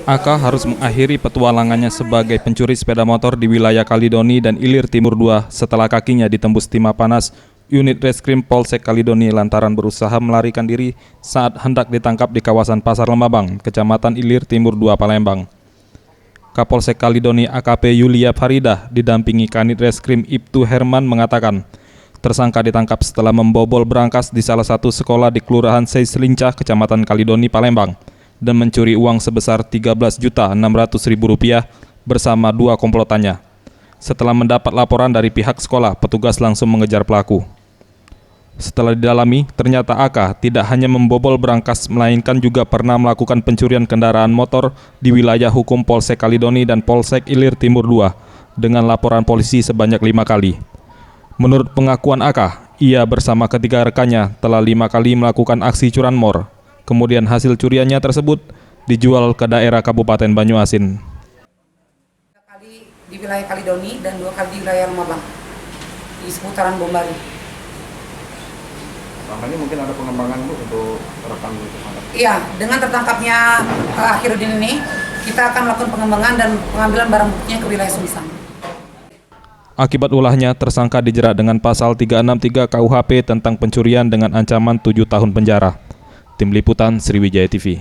Aka harus mengakhiri petualangannya sebagai pencuri sepeda motor di wilayah Kalidoni dan Ilir Timur II setelah kakinya ditembus timah panas unit reskrim Polsek Kalidoni lantaran berusaha melarikan diri saat hendak ditangkap di kawasan Pasar Lembabang, Kecamatan Ilir Timur II, Palembang. Kapolsek Kalidoni AKP Yulia Faridah didampingi Kanit Reskrim Ibtu Herman mengatakan, tersangka ditangkap setelah membobol berangkas di salah satu sekolah di Kelurahan Seislincah, Kecamatan Kalidoni, Palembang, dan mencuri uang sebesar Rp13.600.000 bersama dua komplotannya. Setelah mendapat laporan dari pihak sekolah, petugas langsung mengejar pelaku. Setelah didalami, ternyata AK tidak hanya membobol berangkas, melainkan juga pernah melakukan pencurian kendaraan motor di wilayah hukum Polsek Kalidoni dan Polsek Ilir Timur II dengan laporan polisi sebanyak 5 kali. Menurut pengakuan AK, ia bersama ketiga rekannya telah 5 kali melakukan aksi curanmor. Kemudian hasil curiannya tersebut dijual ke daerah Kabupaten Banyuasin. 3 kali di wilayah Kalidoni dan 2 kali di wilayah Lembabang, di seputaran Bombari. Selama ini mungkin ada pengembangan Bu untuk rekan tersangka? Iya, dengan tertangkapnya Akhirudin ini, kita akan melakukan pengembangan dan pengambilan barang buktinya ke wilayah Sumisang. Akibat ulahnya, tersangka dijerat dengan pasal 363 KUHP tentang pencurian dengan ancaman 7 tahun penjara. Tim Liputan Sriwijaya TV.